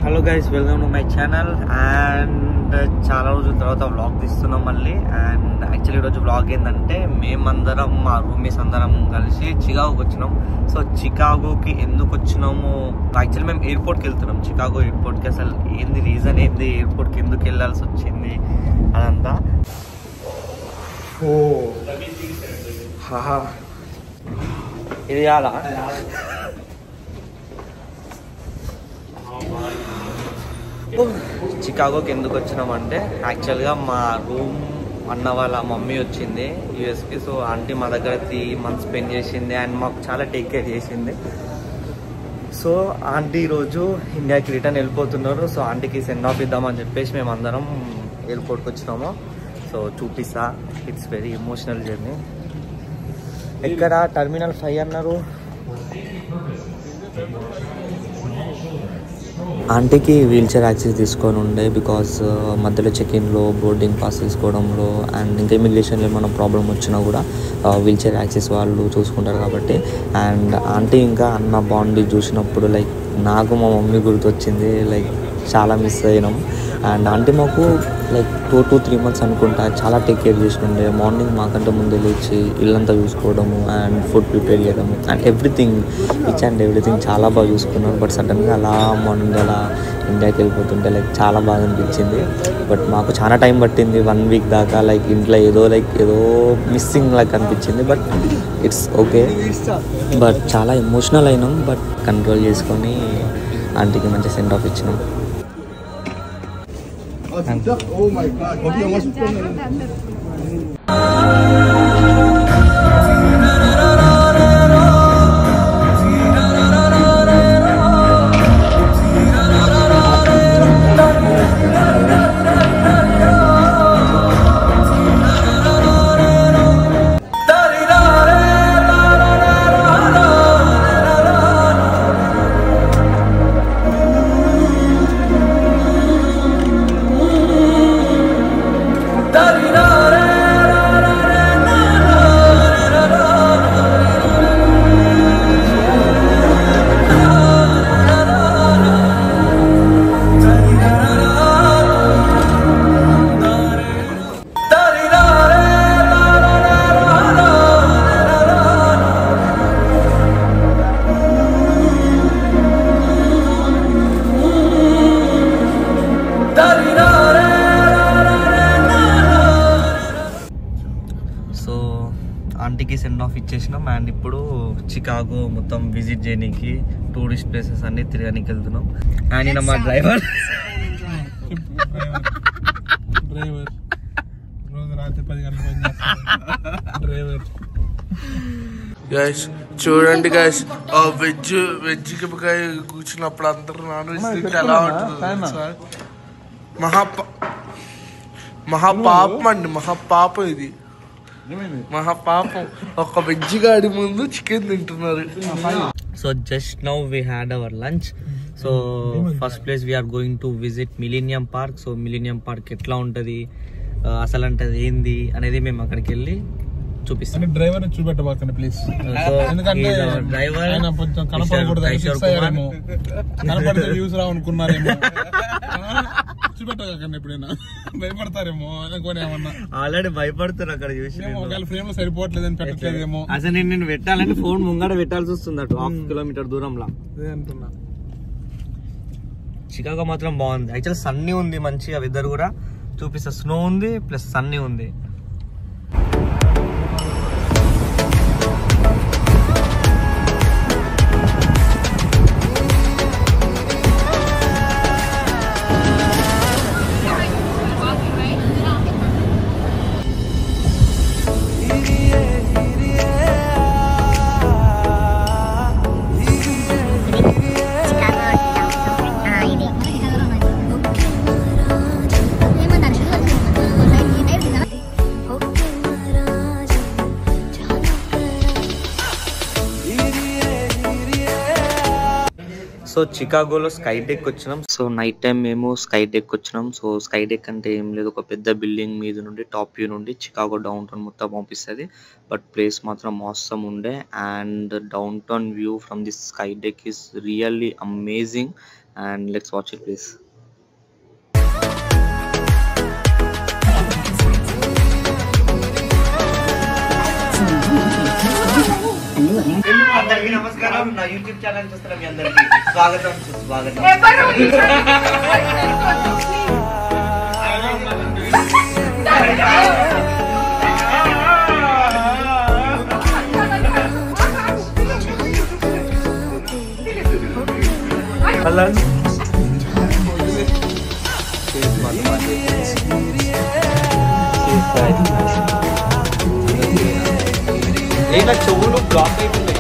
Hello guys, welcome to my channel. And చాలా రోజుల తర్వాత వ్లాగ్ తీస్తున్నాం మళ్ళీ. అండ్ యాక్చువల్లీ ఈరోజు వ్లాగ్ ఏంటంటే మేమందరం మా రూమ్మేట్స్ అందరం కలిసి చికాగోకి వచ్చినాం. సో చికాగోకి ఎందుకు వచ్చినాము, యాక్చువల్లీ మేము ఎయిర్పోర్ట్కి వెళ్తున్నాం. చికాగో ఎయిర్పోర్ట్కి అసలు ఏంది రీజన్, ఏంది ఎయిర్పోర్ట్కి ఎందుకు వెళ్ళాల్సి వచ్చింది అదంతా. ఇది కాదా చికాగోకి ఎందుకు వచ్చినామంటే యాక్చువల్గా మా రూమ్ అన్న వాళ్ళ మమ్మీ వచ్చింది యూఎస్కి. సో ఆంటీ మా దగ్గర 3 months స్పెండ్ చేసింది అండ్ మాకు చాలా టేక్ కేర్ చేసింది. సో ఆంటీ ఈరోజు ఇండియాకి రిటర్న్ వెళ్ళిపోతున్నారు. సో ఆంటీకి సెండ్ ఆఫ్ ఇద్దామని చెప్పేసి మేము అందరం ఎయిర్పోర్ట్కి వచ్చినాము. సో చూపిస్తా, ఇట్స్ వెరీ ఎమోషనల్ జర్నీ. ఎక్కడ టర్మినల్ 5 అన్నారు. ఆంటీకి వీల్ చైర్ యాక్సెస్ తీసుకొని ఉండే, బికాస్ మధ్యలో చెక్ఇన్లో బోర్డింగ్ పాస్ తీసుకోవడంలో అండ్ ఇంకా ఇమిగ్రేషన్లో ఏమైనా ప్రాబ్లం వచ్చినా కూడా వీల్ చైర్ యాక్సెస్ వాళ్ళు చూసుకుంటారు కాబట్టి. అండ్ ఆంటీ ఇంకా అన్న బాండ్ చూసినప్పుడు లైక్ నాకు మా మమ్మీ గుర్తొచ్చింది. లైక్ చాలా మిస్ అయినాం. అండ్ ఆంటీ మాకు లైక్ 2 to 3 months అనుకుంటా చాలా టేక్ కేర్ చేస్తుండే. మార్నింగ్ మాకంటే ముందు లేచి ఇల్లంతా చూసుకోవడము అండ్ ఫుడ్ ప్రిపేర్ చేయడము and everything, each and everything చాలా బాగా చూసుకున్నారు. బట్ సడన్గా అలా మార్నింగ్ అలా ఇండియాకి వెళ్ళిపోతుంటే లైక్ చాలా బాగా అనిపించింది. బట్ మాకు చాలా టైం పట్టింది, 1 week దాకా. లైక్ ఇంట్లో ఏదో మిస్సింగ్ లాగా అనిపించింది. But it's okay. బట్ చాలా ఎమోషనల్ అయినాం. బట్ కంట్రోల్ చేసుకొని ఆంటీకి మంచి సెండ్ ఆఫ్ ఇచ్చినాం. Oh my God. ఆంటీకి సెండ్ ఆఫ్ ఇచ్చేసినాం. అండ్ ఇప్పుడు చికాగో మొత్తం విజిట్ చేయడానికి, టూరిస్ట్ ప్లేసెస్ అన్ని తిరగడానికి వెళ్తున్నాం. అండ్ ఈయన మా డ్రైవర్. గైస్ చూడండి గైస్, వెజ్ కూర్చున్నప్పుడు అందరూ నాన్ వెజ్ ఎలా ఉంటుంది సార్. మహాపాపం అండి, మహాపాపం ఇది, మహాపాపం. ఒక వెజ్ గాడి ముందు చికెన్ తింటున్నారు. So just now we had our lunch. So first place we're going to visit Millennium Park. So Millennium Park ఎట్లా ఉంటది, అసలు అంటే ఏంది అనేది మేము అక్కడికి వెళ్ళి చూపిస్తాం. డ్రైవర్ చూపెట్టబాకండి ప్లీజ్, ఎందుకంటే డ్రైవర్ కొంచెం కనపడితే వ్యూస్ రావనుకున్నారేమో. చూపెట్టకండి, ఎప్పుడైనా భయపడతారేమో అనుకోనేమన్నా. ఆల్రెడీ భయపడుతున్నారు అక్కడ చూసి. ఒకవేళ ఫ్రేమ్ లో సరిపోవట్లేదని పెట్టట్లేదేమో. అసలు నేను పెట్టాలంటే ఫోన్ ముంగడ పెట్టాల్సి వస్తుంది అటు 1/2 kilometer దూరంలో. అంటున్నా. చికాగో మాత్రం బాగుంది. యాక్చువల్ సన్నీ ఉంది మంచిగా, వెదర్ కూడా చూపిస్తా. స్నో ఉంది ప్లస్ సన్నీ ఉంది. సో చికాగోలో స్కై డెక్ వచ్చినాం. సో నైట్ టైం మేము స్కై డెక్ వచ్చినాం. సో స్కై డెక్ అంటే ఏం లేదు, ఒక పెద్ద బిల్డింగ్ మీద నుండి టాప్ వ్యూ నుండి చికాగో డౌన్ టౌన్ మొత్తం పంపిస్తుంది. బట్ ప్లేస్ మాత్రం మోసం ఉండే. And down town view from this sky deck is really amazing. And let's watch it please. అందరికీ నమస్కారం. నా యూట్యూబ్ ఛానల్ చూస్తున్న మీ అందరికీ స్వాగతం సుస్వాగతం. చెవులు బ్లాక్ అయిపోయింది.